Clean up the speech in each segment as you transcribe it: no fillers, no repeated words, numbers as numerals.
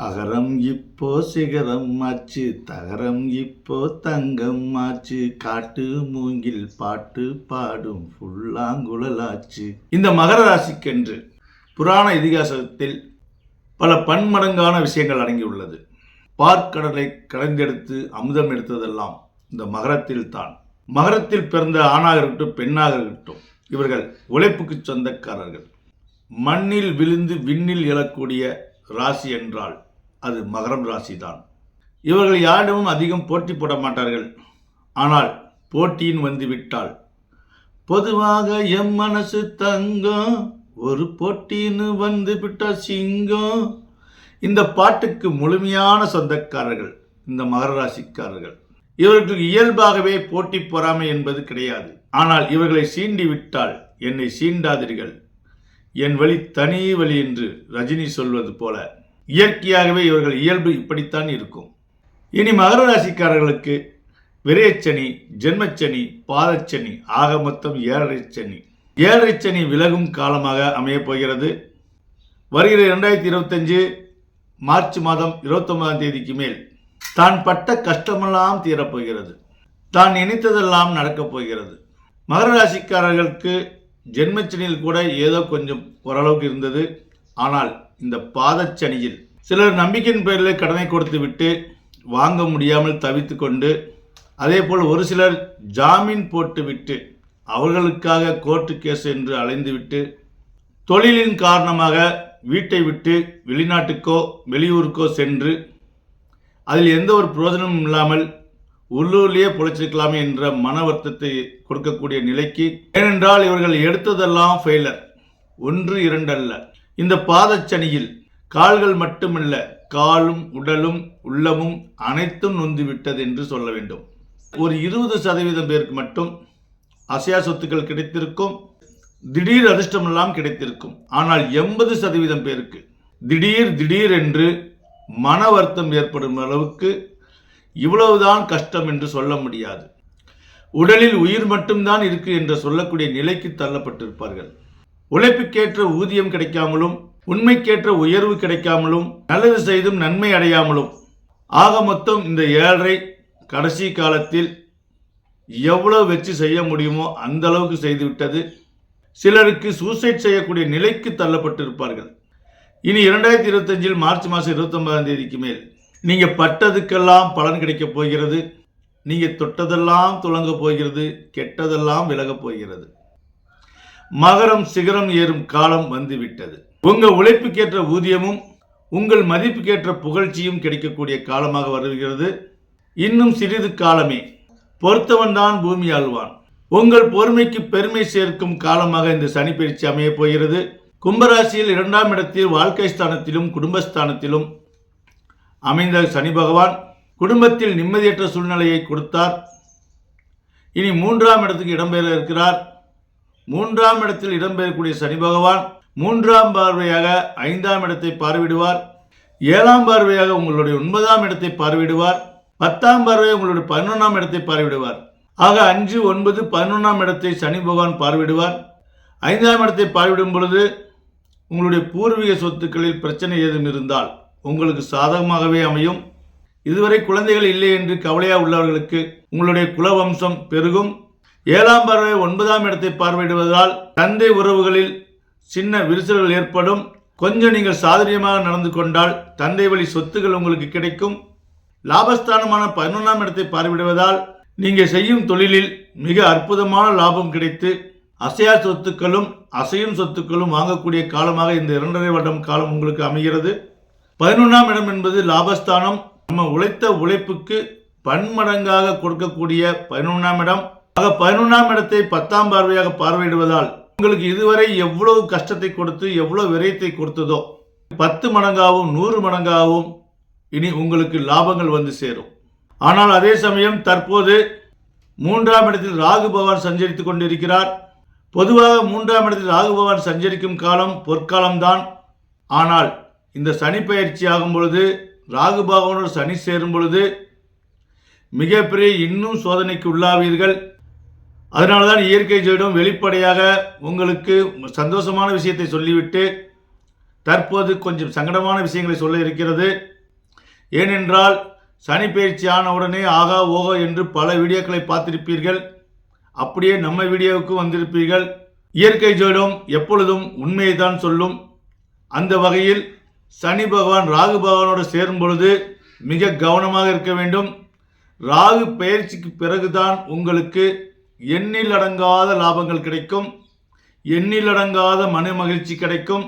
அகரம் இப்போ சிகரம் ஆச்சு, தகரம் இப்போ தங்கம் ஆச்சு, காட்டு மூங்கில் பாட்டு பாடும் புல்லாங்குழலாச்சு. இந்த மகர ராசிக்கென்று புராண இதிகாசத்தில் பல பன்மடங்கான விஷயங்கள் அடங்கியுள்ளது. பார்க்கடலை கடைந்தெடுத்து அமுதம் எடுத்ததெல்லாம் இந்த மகரத்தில் தான். மகரத்தில் பிறந்த ஆணாக இருக்கட்டும் பெண்ணாக இருக்கட்டும், இவர்கள் உழைப்புக்கு சொந்தக்காரர்கள். மண்ணில் விழுந்து விண்ணில் எழக்கூடிய ராசி என்றால் அது மகரம் ராசி தான். இவர்கள் யாரிடமும் அதிகம் போட்டி போட மாட்டார்கள். ஆனால் போட்டியின் வந்துவிட்டால் பொதுவாக எம் மனசு தங்கம், ஒரு போட்டின்னு வந்து விட்ட சிங்கம். இந்த பாட்டுக்கு முழுமையான சொந்தக்காரர்கள் இந்த மகர ராசிக்காரர்கள். இவர்களுக்கு இயல்பாகவே போட்டி பொறாமை என்பது கிடையாது. ஆனால் இவர்களை சீண்டி விட்டால் என்னை சீண்டாதீர்கள், என் வழி தனி வழி என்று ரஜினி சொல்வது போல இயற்கையாகவே இவர்கள் இயல்பு இப்படித்தான் இருக்கும். இனி மகர ராசிக்காரர்களுக்கு விரயச்சனி, ஜென்மச்சனி, பாதச்சனி, ஆக மொத்தம் 7.5 சனி. 7.5 சனி விலகும் காலமாக அமையப் போகிறது. வருகிற 2025 மார்ச் மாதம் 29ஆம் தேதிக்கு மேல் தான் பட்ட கஷ்டமெல்லாம் தீரப்போகிறது. தான் நினைத்ததெல்லாம் நடக்கப் போகிறது. மகர ராசிக்காரர்களுக்கு ஜென்மச்சனியில் கூட ஏதோ கொஞ்சம் ஓரளவுக்கு இருந்தது. ஆனால் இந்த பாதச்சனியில் சிலர் நம்பிக்கையின் பேரில் கடனை கொடுத்து விட்டு வாங்க முடியாமல் தவித்து கொண்டு, அதே போல் ஒரு சிலர் ஜாமீன் போட்டு விட்டு அவர்களுக்காக கோர்ட்டு கேஸ் என்று அலைந்துவிட்டு, தொழிலின் காரணமாக வீட்டை விட்டு வெளிநாட்டுக்கோ வெளியூருக்கோ சென்று அதில் எந்த ஒரு பிரயோஜனமும் இல்லாமல் உள்ளூர்லேயே பொழைச்சிருக்கலாமே என்ற மன வருத்தத்தை கொடுக்கக்கூடிய நிலைக்கு. ஏனென்றால் இவர்கள் எடுத்ததெல்லாம் ஃபெயிலர், 1 2 அல்ல. இந்த பாதச்சனியில் கால்கள் மட்டுமல்ல, காலும் உடலும் உள்ளமும் அனைத்தும் நொந்துவிட்டது என்று சொல்ல வேண்டும். ஒரு 20% பேருக்கு மட்டும் அசையா சொத்துக்கள் கிடைத்திருக்கும், திடீர் அதிர்ஷ்டமெல்லாம் கிடைத்திருக்கும். ஆனால் 80% பேருக்கு திடீர் என்று மன வருத்தம் ஏற்படும் அளவுக்கு இவ்வளவுதான் கஷ்டம் என்று சொல்ல முடியாது. உடலில் உயிர் மட்டும்தான் இருக்கு என்று சொல்லக்கூடிய நிலைக்கு தள்ளப்பட்டிருப்பார்கள். உழைப்புக்கேற்ற ஊதியம் கிடைக்காமலும், உண்மைக்கேற்ற உயர்வு கிடைக்காமலும், நல்லது செய்தும் நன்மை அடையாமலும், ஆக மொத்தம் இந்த 7.5 கடைசி காலத்தில் எவ்வளவு வச்சு செய்ய முடியுமோ அந்த அளவுக்கு செய்துவிட்டது. சிலருக்கு சூசைட் செய்யக்கூடிய நிலைக்கு தள்ளப்பட்டிருப்பார்கள். இனி 2025 மார்ச் மாதம் 29ஆம் தேதிக்கு மேல் நீங்க பட்டதுக்கெல்லாம் பலன் கிடைக்கப் போகிறது. நீங்க தொட்டதெல்லாம் துலங்க போகிறது, கெட்டதெல்லாம் விலகப் போகிறது. மகரம் சிகரம் ஏறும் காலம் வந்துவிட்டது. உங்க உழைப்புக்கேற்ற ஊதியமும் உங்கள் மதிப்புக்கேற்ற புகழ்ச்சியும் கிடைக்கக்கூடிய காலமாக வருகிறது. இன்னும் சிறிது காலமே, பொறுத்தவன் தான் பூமி ஆழ்வான். உங்கள் பொறுமைக்கு பெருமை சேர்க்கும் காலமாக இந்த சனி பயிற்சி அமைய போகிறது. கும்பராசியில் 2ஆம் இடத்தில் வாழ்க்கை ஸ்தானத்திலும் குடும்பஸ்தானத்திலும் அமைந்த சனி பகவான் குடும்பத்தில் நிம்மதியற்ற சூழ்நிலையை கொடுத்தார். இனி 3ஆம் இடத்துக்கு இடம்பெற இருக்கிறார். 3ஆம் இடத்தில் இடம்பெறக்கூடிய சனி பகவான் 3ஆம் பார்வையாக 5ஆம் இடத்தை பார்வையிடுவார். 7ஆம் பார்வையாக உங்களுடைய 9ஆம் இடத்தை பார்வையிடுவார். 10ஆம் பார்வையாக உங்களுடைய 11ஆம் இடத்தை பார்வையிடுவார். ஆக 5, 9, 11ஆம் இடத்தை சனி பகவான் பார்வையிடுவார். 5ஆம் இடத்தை பார்வையிடும் பொழுது உங்களுடைய பூர்வீக சொத்துக்களில் பிரச்சனை ஏதும் இருந்தால் உங்களுக்கு சாதகமாகவே அமையும். இதுவரை குழந்தைகள் இல்லை என்று கவலையா உள்ளவர்களுக்கு உங்களுடைய குலவம்சம் பெருகும். 7ஆம் பார்வை 9ஆம் இடத்தை பார்வையிடுவதால் தந்தை உறவுகளில் சின்ன விரிசல்கள் ஏற்படும். கொஞ்சம் நீங்கள் சாதுரியமாக நடந்து கொண்டால் தந்தை வழி சொத்துக்கள் உங்களுக்கு கிடைக்கும். லாபஸ்தானமான 11ஆம் இடத்தை பார்வையிடுவதால் நீங்கள் செய்யும் தொழிலில் மிக அற்புதமான லாபம் கிடைத்து அசையா சொத்துக்களும் அசையும் சொத்துக்களும் வாங்கக்கூடிய காலமாக இந்த 2.5 வருடம் காலம் உங்களுக்கு அமைகிறது. 11ஆம் இடம் என்பது லாபஸ்தானம். நம்ம உழைத்த உழைப்புக்கு பன்மடங்காக கொடுக்கக்கூடிய 11ஆம் இடம். ஆக 11ஆம் இடத்தை 10ஆம் பார்வையாக பார்வையிடுவதால் உங்களுக்கு இதுவரை எவ்வளவு கஷ்டத்தை கொடுத்து எவ்வளவு விரயத்தை கொடுத்ததோ 10 மடங்காகவும் 100 மடங்காகவும் இனி உங்களுக்கு லாபங்கள் வந்து சேரும். ஆனால் அதே சமயம் தற்போது 3ஆம் இடத்தில் ராகு பகவான் சஞ்சரித்துக் கொண்டிருக்கிறார். பொதுவாக 3ஆம் இடத்தில் ராகு பகவான் சஞ்சரிக்கும் காலம் பொற்காலம்தான். ஆனால் இந்த சனி பயிற்சி ஆகும் பொழுது, ராகு பகவானோடு சனி சேரும் பொழுது மிகப்பெரிய இன்னும் சோதனைக்கு உள்ளாவீர்கள். அதனால தான் இயற்கை ஜோதிடம் வெளிப்படையாக உங்களுக்கு சந்தோஷமான விஷயத்தை சொல்லிவிட்டு தற்போது கொஞ்சம் சங்கடமான விஷயங்களை சொல்ல இருக்கிறது. ஏனென்றால் சனி பயிற்சி ஆன உடனே ஆகா ஓகோ என்று பல வீடியோக்களை பார்த்திருப்பீர்கள். அப்படியே நம்ம வீடியோவுக்கு வந்திருப்பீர்கள். இயற்கை ஜோதிடம் எப்பொழுதும் உண்மையை தான் சொல்லும். அந்த வகையில் சனி பகவான் ராகு பகவானோடு சேரும் பொழுது மிக கவனமாக இருக்க வேண்டும். ராகு பயிற்சிக்கு பிறகுதான் உங்களுக்கு எண்ணில் அடங்காத லாபங்கள் கிடைக்கும், எண்ணில் அடங்காத மன மகிழ்ச்சி கிடைக்கும்.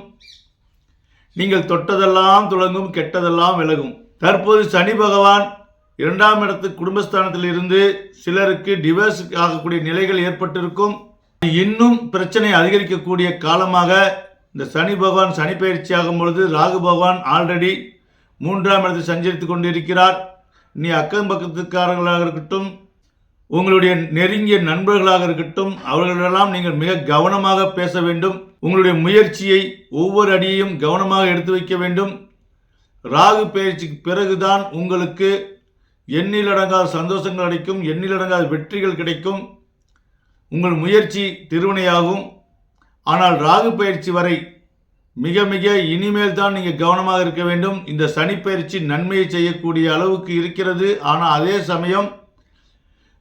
நீங்கள் தொட்டதெல்லாம் துலங்கும், கெட்டதெல்லாம் விலகும். தற்போது சனி பகவான் 2ஆம் இடத்து குடும்பஸ்தானத்தில் இருந்து சிலருக்கு டிவோர்ஸ் ஆகக்கூடிய நிலைகள் ஏற்பட்டிருக்கும். இன்னும் பிரச்சனை அதிகரிக்கக்கூடிய காலமாக இந்த சனி பகவான் சனி பயிற்சி ஆகும் பொழுது ராகு பகவான் ஆல்ரெடி 3ஆம் இடத்தில் சஞ்சரித்துக் கொண்டிருக்கிறார். நீ அக்கம் பக்கத்துக்காரர்களாக இருக்கட்டும், உங்களுடைய நெருங்கிய நண்பர்களாக இருக்கட்டும், அவர்களெல்லாம் நீங்கள் மிக கவனமாக பேச வேண்டும். உங்களுடைய முயற்சியை ஒவ்வொரு அடியையும் கவனமாக எடுத்து வைக்க வேண்டும். ராகு பயிற்சிக்கு பிறகுதான் உங்களுக்கு எண்ணிலடங்காத சந்தோஷங்கள் கிடைக்கும், எண்ணிலடங்காத வெற்றிகள் கிடைக்கும், உங்கள் முயற்சி திருவினையாகும். ஆனால் ராகு பயிற்சி வரை மிக மிக இனிமேல் தான் நீங்கள் கவனமாக இருக்க வேண்டும். இந்த சனி பயிற்சி நன்மையை செய்யக்கூடிய அளவுக்கு இருக்கிறது. ஆனால் அதே சமயம்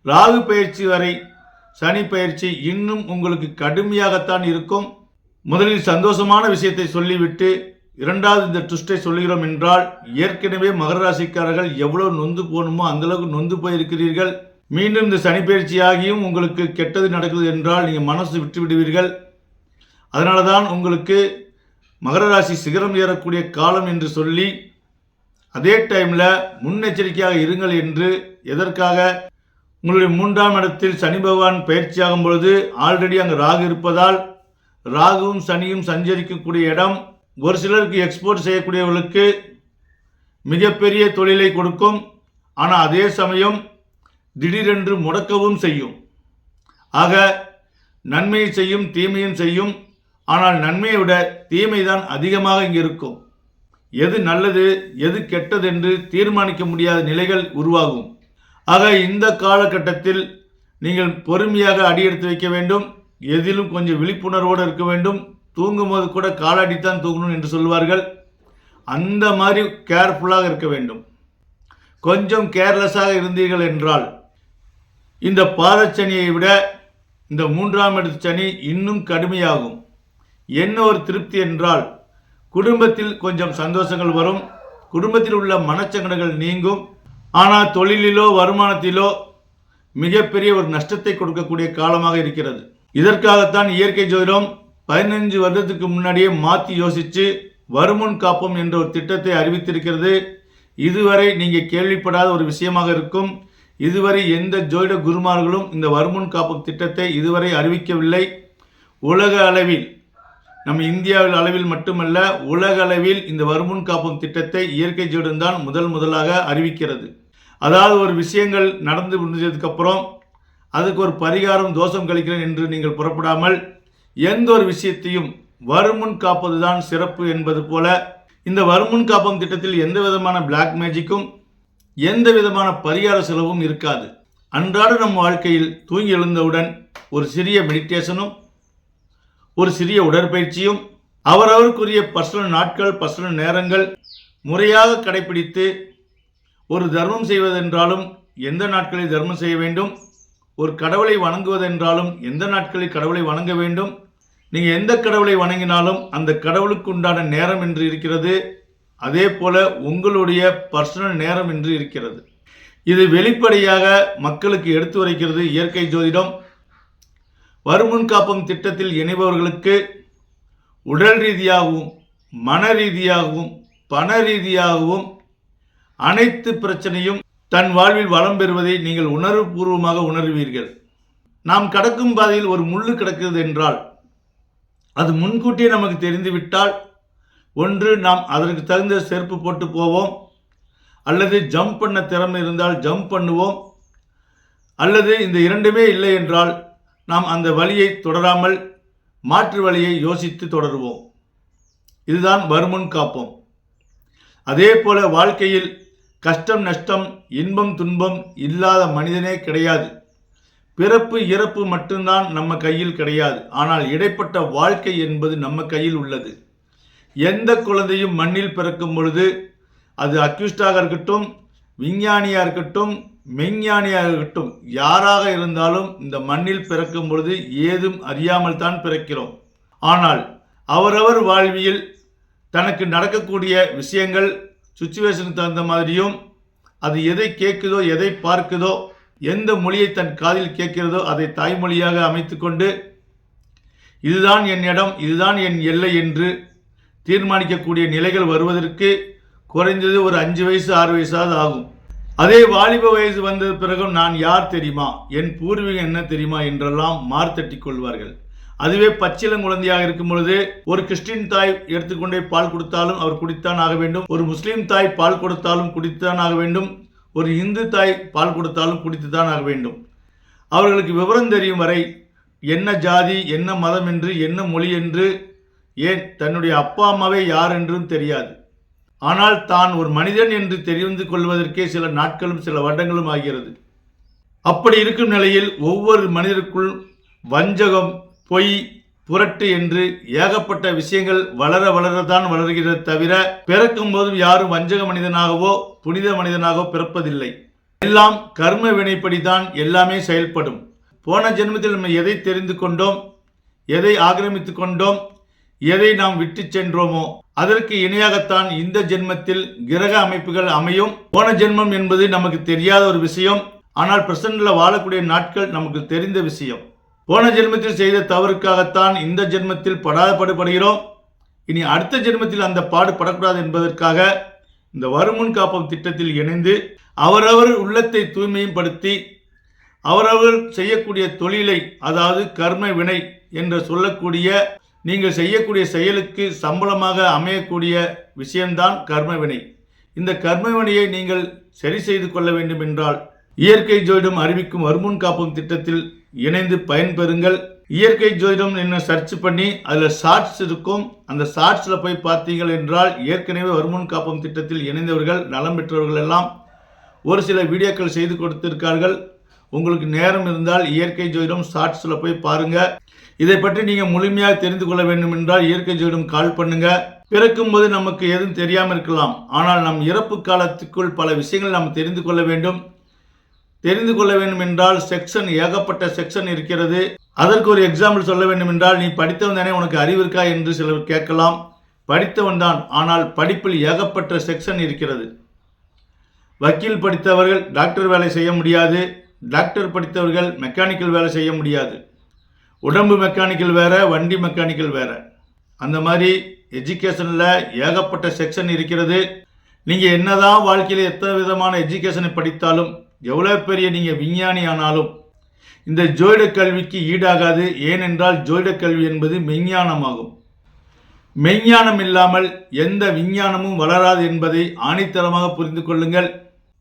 ராகு பயிற்சி வரை சனி பயிற்சி இன்னும் உங்களுக்கு கடுமையாகத்தான் இருக்கும். முதலில் சந்தோஷமான விஷயத்தை சொல்லிவிட்டு இரண்டாவது இந்த ட்விஸ்டை சொல்லுகிறோம் என்றால், ஏற்கனவே மகர ராசிக்காரர்கள் எவ்வளவு நொந்து போகணுமோ அந்தளவுக்கு நொந்து போயிருக்கிறீர்கள். மீண்டும் இந்த சனி பயிற்சி ஆகியும் உங்களுக்கு கெட்டது நடக்குது என்றால் நீங்கள் மனசு விட்டு விடுவீர்கள். அதனால தான் உங்களுக்கு மகர ராசி சிகரம் ஏறக்கூடிய காலம் என்று சொல்லி, அதே டைமில் முன்னெச்சரிக்கையாக இருங்கள் என்று. எதற்காக? உங்களுடைய 3ஆம் இடத்தில் சனி பகவான் பயிற்சியாகும் பொழுது ஆல்ரெடி அங்கே ராகு இருப்பதால், ராகுவும் சனியும் சஞ்சரிக்கக்கூடிய இடம் ஒரு சிலருக்கு எக்ஸ்போர்ட் செய்யக்கூடியவர்களுக்கு மிகப்பெரிய தொழிலை கொடுக்கும். ஆனால் அதே சமயம் திடீரென்று முடக்கவும் செய்யும். ஆக நன்மையை செய்யும், தீமையும் செய்யும். ஆனால் நன்மையை விட தீமை தான் அதிகமாக இங்கே இருக்கும். எது நல்லது எது கெட்டது என்று தீர்மானிக்க முடியாத நிலைகள் உருவாகும். ஆக இந்த காலகட்டத்தில் நீங்கள் பொறுமையாக அடியெடுத்து வைக்க வேண்டும். எதிலும் கொஞ்சம் விழிப்புணர்வோடு இருக்க வேண்டும். தூங்கும் போது கூட காலாடித்தான் தூங்கணும் என்று சொல்வார்கள். அந்த மாதிரி கேர்ஃபுல்லாக இருக்க வேண்டும். கொஞ்சம் கேர்லெஸ்ஸாக இருந்தீர்கள் என்றால் இந்த பாதச்சனியை விட இந்த 3ஆம் இடத்து சனி இன்னும் கடுமையாகும். என்ன ஒரு திருப்தி என்றால், குடும்பத்தில் கொஞ்சம் சந்தோஷங்கள் வரும், குடும்பத்தில் உள்ள மனச்சங்கடங்கள் நீங்கும். ஆனால் தொழிலிலோ வருமானத்திலோ மிகப்பெரிய ஒரு நஷ்டத்தை கொடுக்கக்கூடிய காலமாக இருக்கிறது. இதற்காகத்தான் இயற்கை ஜோதிடம் 15 வருடத்துக்கு முன்னாடியே மாற்றி யோசித்து வருமுன் காப்போம் என்ற ஒரு திட்டத்தை அறிவித்திருக்கிறது. இதுவரை நீங்கள் கேள்விப்படாத ஒரு விஷயமாக இருக்கும். இதுவரை எந்த ஜோதிட குருமார்களும் இந்த வருமுன் காப்போம் திட்டத்தை இதுவரை அறிவிக்கவில்லை. உலக அளவில், நம்ம இந்தியாவில் அளவில் மட்டுமல்ல, உலக அளவில் இந்த வருமுன் காப்போம் திட்டத்தை இயற்கை ஜோதிடம் தான் முதலாக அறிவிக்கிறது. அதாவது ஒரு விஷயங்கள் நடந்து முடிஞ்சதுக்கப்புறம் அதுக்கு ஒரு பரிகாரம் தோஷம் கழிக்கிறேன் என்று நீங்கள் புறப்படாமல் எந்த ஒரு விஷயத்தையும் வருமுன் காப்பது தான் சிறப்பு என்பது போல, இந்த வருமுன் காப்போம் திட்டத்தில் எந்த விதமான பிளாக் மேஜிக்கும் எந்த விதமான பரிகார செலவும் இருக்காது. அன்றாட நம் வாழ்க்கையில் தூங்கி எழுந்தவுடன் ஒரு சிறிய மெடிடேஷனும் ஒரு சிறிய உடற்பயிற்சியும் அவரவருக்குரிய பர்சனல் நாட்கள் பர்சனல் நேரங்கள் முறையாக கடைபிடித்து, ஒரு தர்மம் செய்வதென்றாலும் எந்த நாட்களில் தர்மம் செய்ய வேண்டும், ஒரு கடவுளை வணங்குவதென்றாலும் எந்த நாட்களில் கடவுளை வணங்க வேண்டும், நீங்கள் எந்த கடவுளை வணங்கினாலும் அந்த கடவுளுக்கு உண்டான நேரம் என்று இருக்கிறது. அதே போல உங்களுடைய பர்சனல் நேரம் என்று இருக்கிறது. இது வெளிப்படையாக மக்களுக்கு எடுத்து உரைக்கிறது இயற்கை ஜோதிடம். வருமுன் காப்போம் திட்டத்தில் இணைபவர்களுக்கு உடல் ரீதியாகவும் மன ரீதியாகவும் பண ரீதியாகவும் அனைத்து பிரச்சனையும் தன் வாழ்வில் வளம் பெறுவதை நீங்கள் உணர்வுபூர்வமாக உணர்வீர்கள். நாம் கடக்கும் பாதையில் ஒரு முள்ளு கிடக்கிறது என்றால் அது முன்கூட்டியே நமக்கு தெரிந்துவிட்டால், ஒன்று நாம் அதற்கு தகுந்த செருப்பு போட்டு போவோம், அல்லது ஜம்ப் பண்ண திறமை இருந்தால் ஜம்ப் பண்ணுவோம், அல்லது இந்த இரண்டுமே இல்லை என்றால் நாம் அந்த வழியை தொடராமல் மாற்று வழியை யோசித்து தொடருவோம். இதுதான் வருமுன் காப்போம். அதே போல வாழ்க்கையில் கஷ்டம் நஷ்டம் இன்பம் துன்பம் இல்லாத மனிதனே கிடையாது. பிறப்பு இறப்பு மட்டும்தான் நம்ம கையில் கிடையாது. ஆனால் இடைப்பட்ட வாழ்க்கை என்பது நம்ம கையில் உள்ளது. எந்த குழந்தையும் மண்ணில் பிறக்கும் பொழுது அது அக்யூஸ்டாக இருக்கட்டும், விஞ்ஞானியாக இருக்கட்டும், மெஞ்ஞானியாக இருக்கட்டும், யாராக இருந்தாலும் இந்த மண்ணில் பிறக்கும் பொழுது ஏதும் அறியாமல் தான் பிறக்கிறோம். ஆனால் அவரவர் வாழ்வியல் தனக்கு நடக்கக்கூடிய விஷயங்கள் சுச்சுவேஷனுக்கு தகுந்த மாதிரியும், அது எதை கேட்குதோ, எதை பார்க்குதோ, எந்த மொழியை தன் காதில் கேட்கிறதோ அதை தாய்மொழியாக அமைத்துக்கொண்டு இதுதான் என் இடம், இதுதான் என் எல்லை என்று தீர்மானிக்கக்கூடிய நிலைகள் வருவதற்கு குறைந்தது ஒரு 5 வயசு 6 வயசாவது ஆகும். அதே வாலிப வயசு வந்த பிறகும் நான் யார் தெரியுமா, என் பூர்வீகம் என்ன தெரியுமா என்றெல்லாம் மார்த்தட்டி கொள்வார்கள். அதுவே பச்சிளங்குழந்தையாக இருக்கும் பொழுது ஒரு கிறிஸ்டின் தாய் எடுத்துக்கொண்டே பால் கொடுத்தாலும் அவர் குடித்தான் ஆக வேண்டும், ஒரு முஸ்லீம் தாய் பால் கொடுத்தாலும் குடித்தான் ஆக வேண்டும், ஒரு இந்து தாய் பால் கொடுத்தாலும் குடித்துத்தான் ஆக வேண்டும். அவர்களுக்கு விவரம் தெரியும் வரை என்ன ஜாதி, என்ன மதம் என்று, என்ன மொழி என்று, ஏன் தன்னுடைய அப்பா அம்மாவே யார் என்றும் தெரியாது. ஆனால் தான் ஒரு மனிதன் என்று தெரிந்து கொள்வதற்கே சில நாட்களும் சில வருடங்களும் ஆகிறது. அப்படி இருக்கும் நிலையில் ஒவ்வொரு மனிதருக்குள் வஞ்சகம், பொய், புரட்டு என்று ஏகப்பட்ட விஷயங்கள் வளர வளரத்தான் வளர்கிறது தவிர பிறக்கும் போதும் யாரும் வஞ்சக மனிதனாகவோ புனித மனிதனாகவோ பிறப்பதில்லை. எல்லாம் கர்ம வினைப்படிதான் எல்லாமே செயல்படும். போன ஜென்மத்தில் நம்ம எதை தெரிந்து கொண்டோம், எதை ஆக்கிரமித்து கொண்டோம், எதை நாம் விட்டு சென்றோமோ அதற்கு இணையாகத்தான் இந்த ஜென்மத்தில் கிரக அமைப்புகள் அமையும். போன ஜென்மம் என்பது நமக்கு தெரியாத ஒரு விஷயம், ஆனால் பிரசன்ட்ல வாழக்கூடிய நாட்கள் நமக்கு தெரிந்த விஷயம். போன ஜென்மத்தில் செய்த தவறுக்காகத்தான் இந்த ஜென்மத்தில் படாதபாடுபடுகிறோம். இனி அடுத்த ஜென்மத்தில் அந்த பாடு படக்கூடாது என்பதற்காக இந்த வருமுன் காப்போம் திட்டத்தில் இணைந்து அவரவர் உள்ளத்தை தூய்மையும் படுத்தி அவரவர் செய்யக்கூடிய தொழிலை, அதாவது கர்ம வினை என்று சொல்லக்கூடிய நீங்கள் செய்யக்கூடிய செயலுக்கு சம்பளமாக அமையக்கூடிய விஷயம்தான் கர்ம வினை. இந்த கர்ம வினையை நீங்கள் சரி செய்து கொள்ள வேண்டும் என்றால் இயற்கை ஜோதிடம் அறிவிக்கும் வருமுன் காப்போம் திட்டத்தில் இணைந்து பயன்பெறுங்கள். இயற்கை ஜோதிடம் என்ன சர்ச் பண்ணி அதில் ஷார்ட்ஸ் இருக்கும், அந்த ஷார்ட்ஸில் போய் பார்த்தீர்கள் என்றால் ஏற்கனவே வருமுன் காப்போம் திட்டத்தில் இணைந்தவர்கள், நலம் பெற்றவர்கள் எல்லாம் ஒரு சில வீடியோக்கள் செய்து கொடுத்திருக்கார்கள். உங்களுக்கு நேரம் இருந்தால் இயற்கை ஜோதிடம் ஷார்ட்ஸில் போய் பாருங்க. இதை பற்றி நீங்கள் முழுமையாக தெரிந்து கொள்ள வேண்டும் என்றால் இயற்கை ஜோதிடம் கால் பண்ணுங்க. பிறக்கும் போது நமக்கு எதுவும் தெரியாமல் இருக்கலாம், ஆனால் நம் இறப்பு காலத்துக்குள் பல விஷயங்கள் நாம் தெரிந்து கொள்ள வேண்டும். தெரிந்து கொள்ள வேண்டும் என்றால் செக்ஷன், ஏகப்பட்ட செக்ஷன் இருக்கிறது. அதற்கு ஒரு எக்ஸாம்பிள் சொல்ல வேண்டும் என்றால், நீ படித்தவன் தானே, உனக்கு அறிவு இருக்கா என்று சிலர் கேட்கலாம். படித்தவன் தான், ஆனால் படிப்பில் ஏகப்பட்ட செக்ஷன் இருக்கிறது. வக்கீல் படித்தவர்கள் டாக்டர் வேலை செய்ய முடியாது, டாக்டர் படித்தவர்கள் மெக்கானிக்கல் வேலை செய்ய முடியாது. உடம்பு மெக்கானிக்கல் வேற, வண்டி மெக்கானிக்கல் வேற. அந்த மாதிரி எஜுகேஷனில் ஏகப்பட்ட செக்ஷன் இருக்கிறது. நீங்கள் என்னதான் வாழ்க்கையில் எத்தனை விதமான எஜுகேஷனை படித்தாலும், எவ்வளோ பெரிய நீங்கள் விஞ்ஞானி ஆனாலும் இந்த ஜோதிட கல்விக்கு ஈடாகாது. ஏனென்றால் ஜோதிட கல்வி என்பது மெஞ்ஞானமாகும். மெஞ்ஞானம் இல்லாமல் எந்த விஞ்ஞானமும் வளராது என்பதை ஆணித்தரமாக புரிந்து கொள்ளுங்கள்.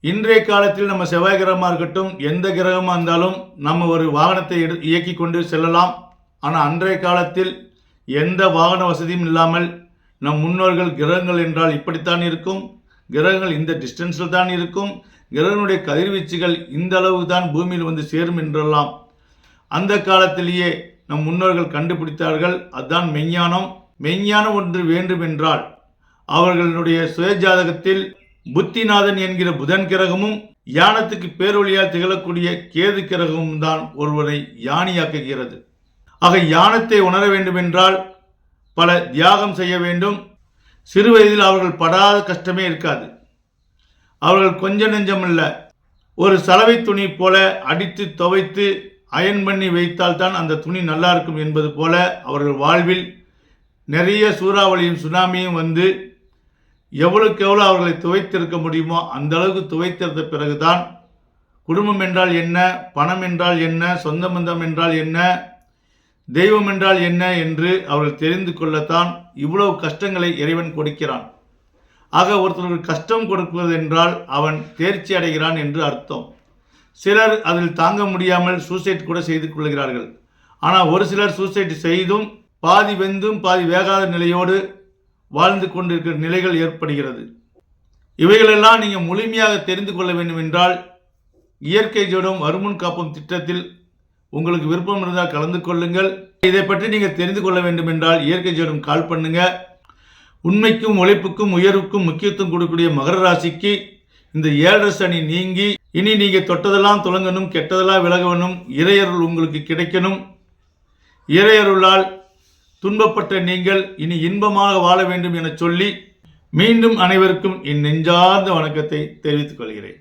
இன்றைய காலத்தில் நம்ம செவ்வாய் கிரகமாக இருக்கட்டும், எந்த கிரகமாக இருந்தாலும் நம்ம ஒரு வாகனத்தை இயக்கி கொண்டு செல்லலாம். ஆனால் அன்றைய காலத்தில் எந்த வாகன வசதியும் இல்லாமல் நம் முன்னோர்கள் கிரகங்கள் என்றால் இப்படித்தான் இருக்கும், கிரகங்கள் இந்த டிஸ்டன்ஸில் தான் இருக்கும், கிரகனுடைய கதிர்வீச்சுகள் இந்த அளவு தான் பூமியில் வந்து சேரும் என்றெல்லாம் அந்த காலத்திலேயே நம் முன்னோர்கள் கண்டுபிடித்தார்கள். அதுதான் மெஞ்ஞானம். மெஞ்ஞானம் ஒன்று வேண்டும் என்றால் அவர்களுடைய சுயஜாதகத்தில் புத்திநாதன் என்கிற புதன் கிரகமும் யானத்துக்கு பேரொழியால் திகழக்கூடிய கேது கிரகமும் தான் ஒருவரை யானியாக்குகிறது. ஆக யானத்தை உணர வேண்டும் என்றால் பல தியாகம் செய்ய வேண்டும். சிறு வயதில் அவர்கள் படாத கஷ்டமே இருக்காது. அவர்கள் கொஞ்ச நெஞ்சமல்ல, ஒரு சலவை துணி போல அடித்து துவைத்து அயன் பண்ணி வைத்தால் தான் அந்த துணி நல்லா இருக்கும் என்பது போல அவர்கள் வாழ்வில் நிறைய சூறாவளியும் சுனாமியும் வந்து எவ்வளவுக்கு எவ்வளோ அவர்களை துவைத்திருக்க முடியுமோ அந்த அளவுக்கு துவைத்திருந்த பிறகுதான் குடும்பம் என்றால் என்ன, பணம் என்றால் என்ன, சொந்த பந்தம் என்றால் என்ன, தெய்வம் என்றால் என்ன என்று அவர்கள் தெரிந்து கொள்ளத்தான் இவ்வளவு கஷ்டங்களை இறைவன் கொடுக்கிறான். ஆக ஒருத்தருக்கு கஷ்டம் கொடுப்பது என்றால் அவன் தேர்ச்சி அடைகிறான் என்று அர்த்தம். சிலர் அதில் தாங்க முடியாமல் சூசைட் கூட செய்து கொள்கிறார்கள். ஆனால் ஒரு சிலர் சூசைட் செய்தும் பாதி வெந்தும் பாதி வேகாத நிலையோடு வாழ்ந்து கொண்டிருக்கிற நிலைகள் ஏற்படுகிறது. இவைகளெல்லாம் நீங்கள் முழுமையாக தெரிந்து கொள்ள வேண்டும் என்றால் இயற்கை ஜோதிடம் வருமுன் காப்போம் திட்டத்தில் உங்களுக்கு விருப்பம் இருந்தால் கலந்து கொள்ளுங்கள். இதை பற்றி நீங்கள் தெரிந்து கொள்ள வேண்டும் என்றால் இயற்கை ஜோதிடம் கால் பண்ணுங்க. உண்மைக்கும் உழைப்புக்கும் உயர்வுக்கும் முக்கியத்துவம் கொடுக்கக்கூடிய மகர ராசிக்கு இந்த 7 சனி நீங்கி இனி நீங்க தொட்டதெல்லாம் துலங்கணும், கெட்டதெல்லாம் விலகணும், இறையருள் உங்களுக்கு கிடைக்கணும். இறையருளால் துன்பப்பட்ட நீங்கள் இனி இன்பமாக வாழ வேண்டும் என சொல்லி மீண்டும் அனைவருக்கும் என் நெஞ்சார்ந்த வணக்கத்தை தெரிவித்துக் கொள்கிறேன்.